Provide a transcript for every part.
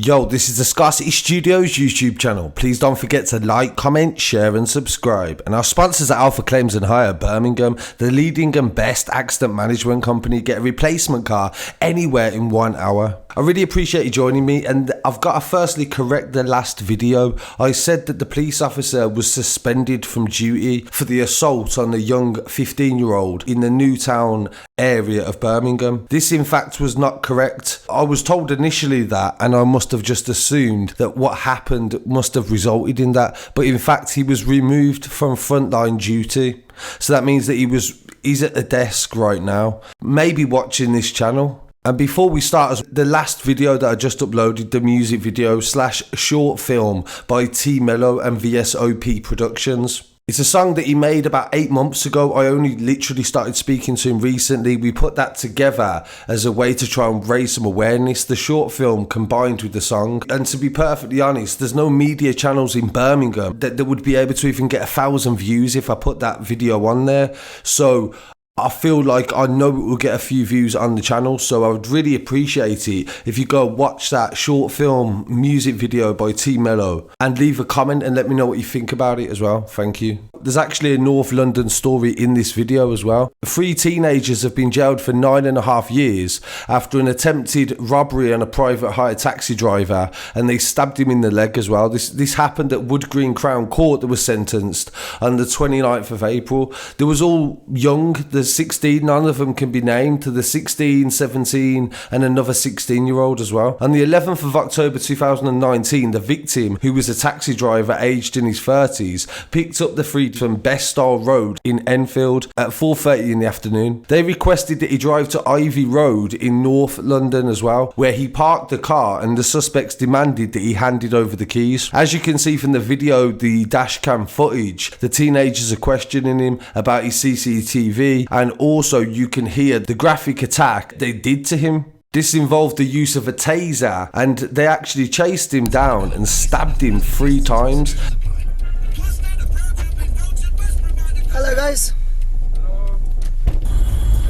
Yo, this is the Scarcity Studios YouTube channel. Please don't forget to like, comment, share and subscribe. And our sponsors are Alpha Claims and Hire Birmingham, the leading and best accident management company. Get a replacement car anywhere in 1 hour. I really appreciate you joining me, and I've got to firstly correct the last video. I said that the police officer was suspended from duty for the assault on the young 15-year-old in the Newtown area of Birmingham. This in fact was not correct. I was told initially that, and I must have just assumed that what happened must have resulted in that, but in fact he was removed from frontline duty. So that means that he's at the desk right now, maybe watching this channel. And before we start, the last video that I just uploaded, the music video / short film by T Mello and VSOP Productions. It's a song that he made about 8 months ago. I only literally started speaking to him recently. We put that together as a way to try and raise some awareness, the short film combined with the song. And to be perfectly honest, there's no media channels in Birmingham that would be able to even get 1,000 views if I put that video on there. So I feel like I know it will get a few views on the channel, so I would really appreciate it if you go watch that short film music video by T Mello and leave a comment and let me know what you think about it as well. Thank you. There's actually a North London story in this video as well. 3 teenagers have been jailed for 9.5 years after an attempted robbery on a private hire taxi driver, and they stabbed him in the leg as well. This happened at Wood Green Crown Court that was sentenced on the 29th of April. They was all young. There's 16, none of them can be named, to the 16, 17 and another 16-year-old as well. On the 11th of October 2019, the victim, who was a taxi driver aged in his 30s, picked up the 3 from Betstyle Road in Enfield at 4:30 in the afternoon. They requested that he drive to Ivy Road in North London as well, where he parked the car, and the suspects demanded that he handed over the keys. As you can see from the video, the dashcam footage, the teenagers are questioning him about his CCTV, and also you can hear the graphic attack they did to him. This involved the use of a taser, and they actually chased him down and stabbed him 3 times. Hello guys. Hello.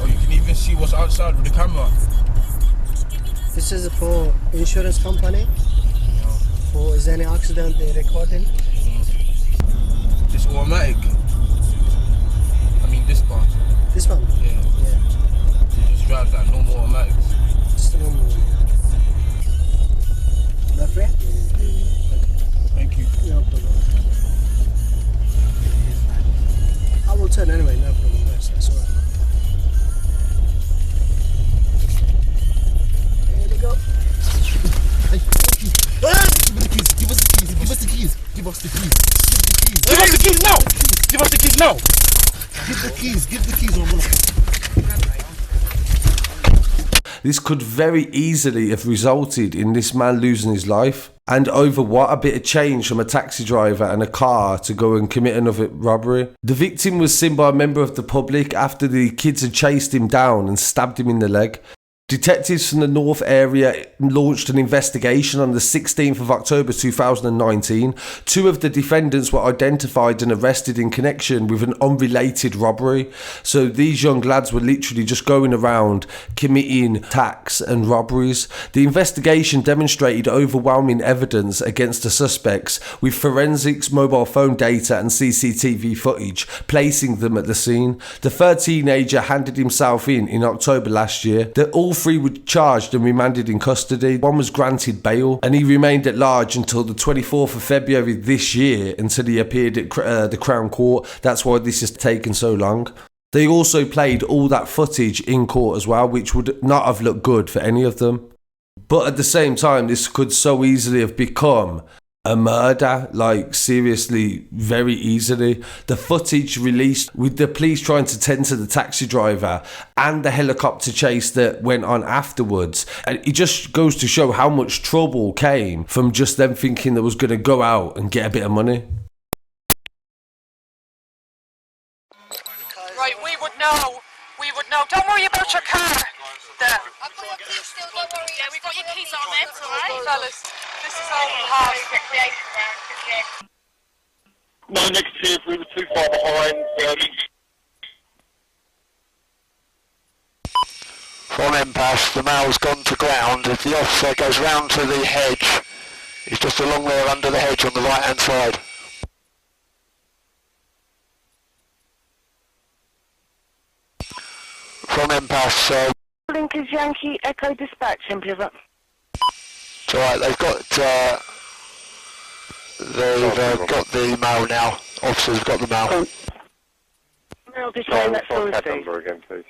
Oh, you can even see what's outside with the camera. This is for insurance company. For is any accident they recording? It's automatic. I mean this part. This one? Yeah. You just drive that normal automatic. Just a normal one. Left way? Thank you. No problem. I will turn anyway, no problem. That's alright. Here we go. Hey, give us the keys. Give us the keys. Give us the keys. Give us the keys. Give us the keys now. Give us the keys now. Give the keys. Give the keys. This could very easily have resulted in this man losing his life. And over what? A bit of change from a taxi driver and a car to go and commit another robbery. The victim was seen by a member of the public after the kids had chased him down and stabbed him in the leg. Detectives from the North area launched an investigation on the 16th of October 2019. 2 of the defendants were identified and arrested in connection with an unrelated robbery. So these young lads were literally just going around committing attacks and robberies. The investigation demonstrated overwhelming evidence against the suspects, with forensics, mobile phone data and CCTV footage placing them at the scene. The 3rd teenager handed himself in October last year. All 3 were charged and remanded in custody. 1 was granted bail, and he remained at large until the 24th of February this year, until he appeared at the Crown Court. That's why this has taken so long. They also played all that footage in court as well, which would not have looked good for any of them. But at the same time, this could so easily have become a murder, like seriously, very easily. The footage released with the police trying to tend to the taxi driver and the helicopter chase that went on afterwards, and it just goes to show how much trouble came from just them thinking they was going to go out and get a bit of money. Right, we would know. Don't worry about your car. There. I've got your keys still, don't worry. Yeah, we've got your keys on it, alright? Fellas, this is all we have. No negative. We were too far behind. From impasse, the male's gone to ground. If the officer goes round to the hedge, he's just along there under the hedge on the right hand side. From impasse, Link is Yankee Echo Dispatch, simply over. it's alright, they've got the male now. Officers have got the male. Male displaying that story, please. Again, please.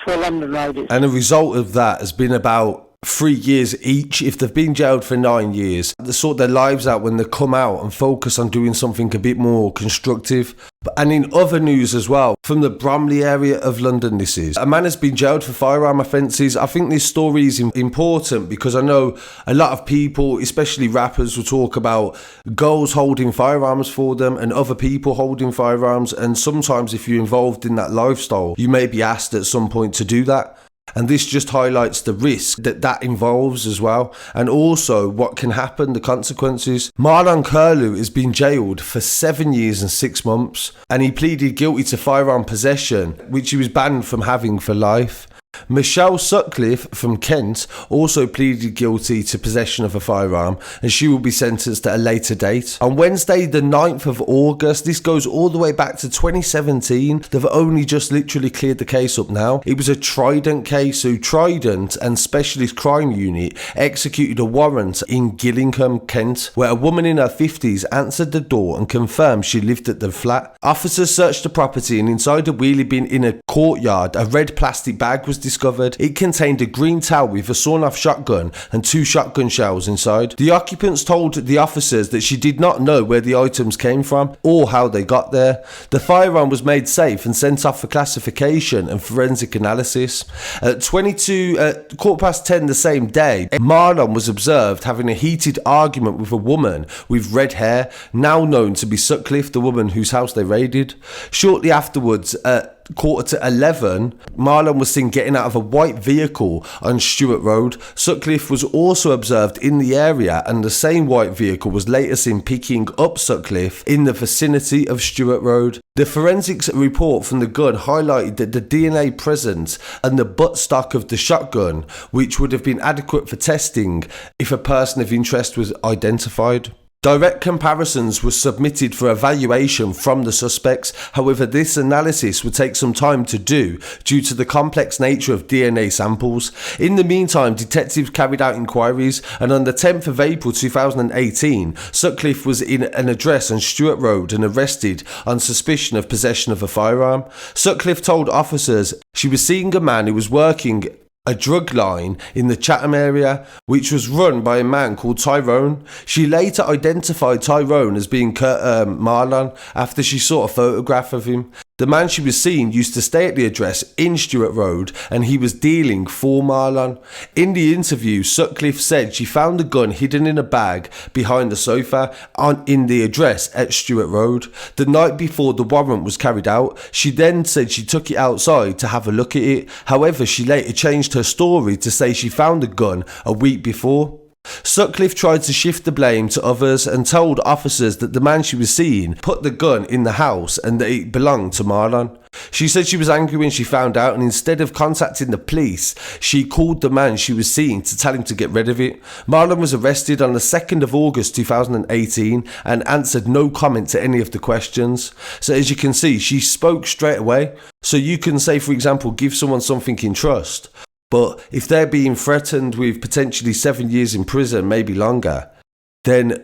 For London Road. And the result of that has been about 3 years each. If they've been jailed for 9 years, they sort their lives out when they come out and focus on doing something a bit more constructive. And in other news as well, from the Bromley area of London, this is. A man has been jailed for firearm offences. I think this story is important because I know a lot of people, especially rappers, will talk about girls holding firearms for them and other people holding firearms. And sometimes if you're involved in that lifestyle, you may be asked at some point to do that. And this just highlights the risk that involves as well, and also what can happen, the consequences. Marlon Curlew has been jailed for 7 years and 6 months, and he pleaded guilty to firearm possession, which he was banned from having for life. Michelle Sutcliffe from Kent also pleaded guilty to possession of a firearm, and she will be sentenced at a later date. On Wednesday the 9th of August, this goes all the way back to 2017, they've only just literally cleared the case up now. It was a Trident case, so Trident and Specialist Crime Unit executed a warrant in Gillingham, Kent, where a woman in her 50s answered the door and confirmed she lived at the flat. Officers searched the property, and inside the wheelie bin in a courtyard, a red plastic bag was discovered. It contained a green towel with a sawn-off shotgun and 2 shotgun shells inside. The occupants told the officers that she did not know where the items came from or how they got there. The firearm was made safe and sent off for classification and forensic analysis. At 10:15 the same day, Marlon was observed having a heated argument with a woman with red hair, now known to be Sutcliffe, the woman whose house they raided. Shortly afterwards, at 11:15, Marlon was seen getting out of a white vehicle on Stewart Road. Sutcliffe was also observed in the area, and the same white vehicle was later seen picking up Sutcliffe in the vicinity of Stewart Road. The forensics report from the gun highlighted that the DNA present and the buttstock of the shotgun, which would have been adequate for testing if a person of interest was identified. Direct comparisons were submitted for evaluation from the suspects. However, this analysis would take some time to do due to the complex nature of DNA samples. In the meantime, detectives carried out inquiries, and on the 10th of April 2018, Sutcliffe was in an address on Stewart Road and arrested on suspicion of possession of a firearm. Sutcliffe told officers she was seeing a man who was working a drug line in the Chatham area, which was run by a man called Tyrone. She later identified Tyrone as being Marlon after she saw a photograph of him. The man she was seeing used to stay at the address in Stewart Road, and he was dealing for Marlon. In the interview, Sutcliffe said she found the gun hidden in a bag behind the sofa in the address at Stewart Road. The night before the warrant was carried out, she then said she took it outside to have a look at it. However, she later changed her story to say she found the gun a week before. Sutcliffe tried to shift the blame to others and told officers that the man she was seeing put the gun in the house and that it belonged to Marlon. She said she was angry when she found out, and instead of contacting the police, she called the man she was seeing to tell him to get rid of it. Marlon was arrested on the 2nd of August 2018 and answered no comment to any of the questions. So as you can see, she spoke straight away. So you can say, for example, give someone something in trust, but if they're being threatened with potentially 7 years in prison, maybe longer, then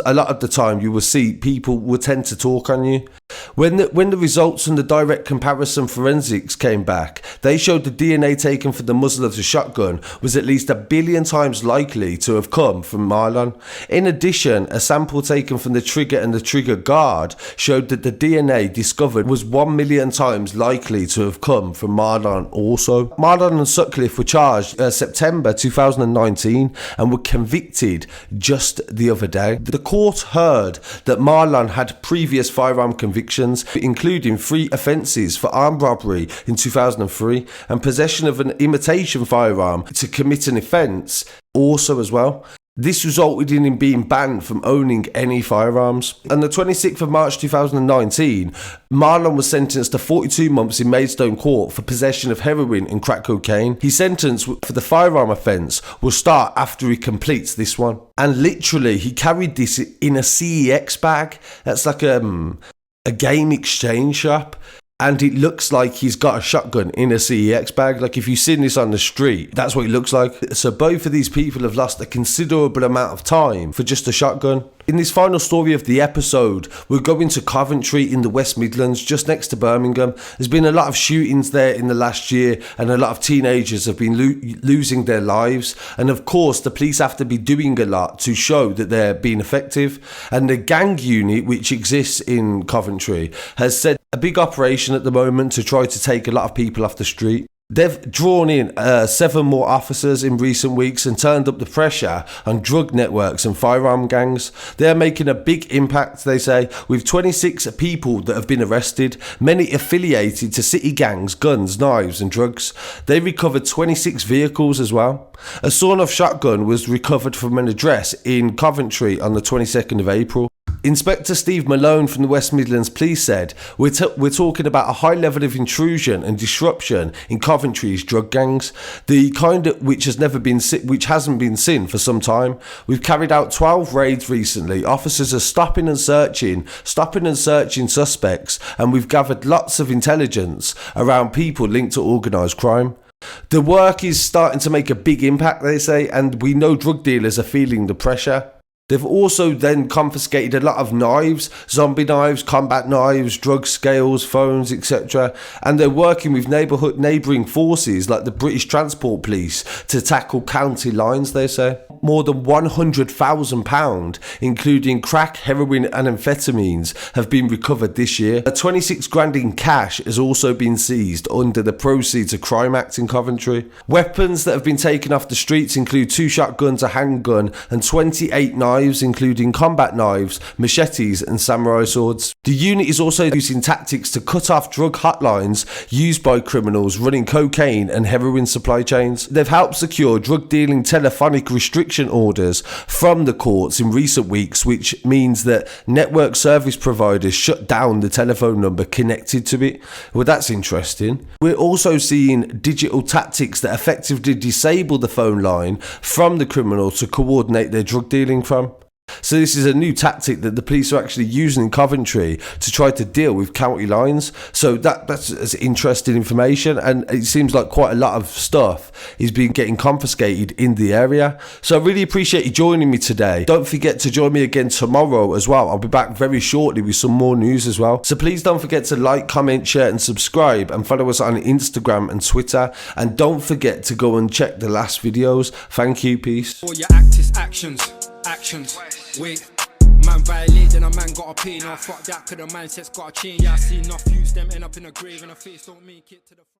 a lot of the time you will see people will tend to talk on you. When the results from the direct comparison forensics came back, they showed the DNA taken from the muzzle of the shotgun was at least 1 billion times likely to have come from Marlon. In addition, a sample taken from the trigger and the trigger guard showed that the DNA discovered was 1 million times likely to have come from Marlon also. Marlon and Sutcliffe were charged September 2019 and were convicted just the other day. The court heard that Marlon had previous firearm convictions, including 3 offences for armed robbery in 2003 and possession of an imitation firearm to commit an offence also as well. This resulted in him being banned from owning any firearms. On the 26th of March 2019, Marlon was sentenced to 42 months in Maidstone Court for possession of heroin and crack cocaine. His sentence for the firearm offence will start after he completes this one. And literally, he carried this in a CEX bag. That's like a game exchange shop. And it looks like he's got a shotgun in a CEX bag. Like if you've seen this on the street, that's what it looks like. So both of these people have lost a considerable amount of time for just a shotgun. In this final story of the episode, we're going to Coventry in the West Midlands, just next to Birmingham. There's been a lot of shootings there in the last year, and a lot of teenagers have been losing their lives. And of course, the police have to be doing a lot to show that they're being effective. And the gang unit, which exists in Coventry, has said a big operation at the moment to try to take a lot of people off the street. They've drawn in 7 more officers in recent weeks and turned up the pressure on drug networks and firearm gangs. They're making a big impact, they say, with 26 people that have been arrested, many affiliated to city gangs, guns, knives and drugs. They recovered 26 vehicles as well. A sawn-off shotgun was recovered from an address in Coventry on the 22nd of April. Inspector Steve Malone from the West Midlands Police said, we're talking about a high level of intrusion and disruption in Coventry's drug gangs, the kind which hasn't been seen for some time. We've carried out 12 raids recently. Officers are stopping and searching suspects, and we've gathered lots of intelligence around people linked to organised crime. The work is starting to make a big impact, they say, and we know drug dealers are feeling the pressure. They've also then confiscated a lot of knives, zombie knives, combat knives, drug scales, phones, etc. And they're working with neighbouring forces like the British Transport Police to tackle county lines, they say. More than £100,000, including crack, heroin and amphetamines, have been recovered this year. A 26 grand in cash has also been seized under the Proceeds of Crime Act in Coventry. Weapons that have been taken off the streets include 2 shotguns, a handgun and 28 knives, including combat knives, machetes and samurai swords. The unit is also using tactics to cut off drug hotlines used by criminals running cocaine and heroin supply chains. They've helped secure drug dealing telephonic restriction orders from the courts in recent weeks, which means that network service providers shut down the telephone number connected to it. Well, that's interesting. We're also seeing digital tactics that effectively disable the phone line from the criminal to coordinate their drug dealing from. So this is a new tactic that the police are actually using in Coventry to try to deal with county lines. So that's interesting information, and it seems like quite a lot of stuff is getting confiscated in the area. So I really appreciate you joining me today. Don't forget to join me again tomorrow as well. I'll be back very shortly with some more news as well. So please don't forget to like, comment, share and subscribe, and follow us on Instagram and Twitter. And don't forget to go and check the last videos. Thank you, peace. All your actions, wait. Man violated and a man got a pay. Now fuck that, cause the mindset's got a change. Yeah, I see enough use them end up in a grave and a face don't make it to the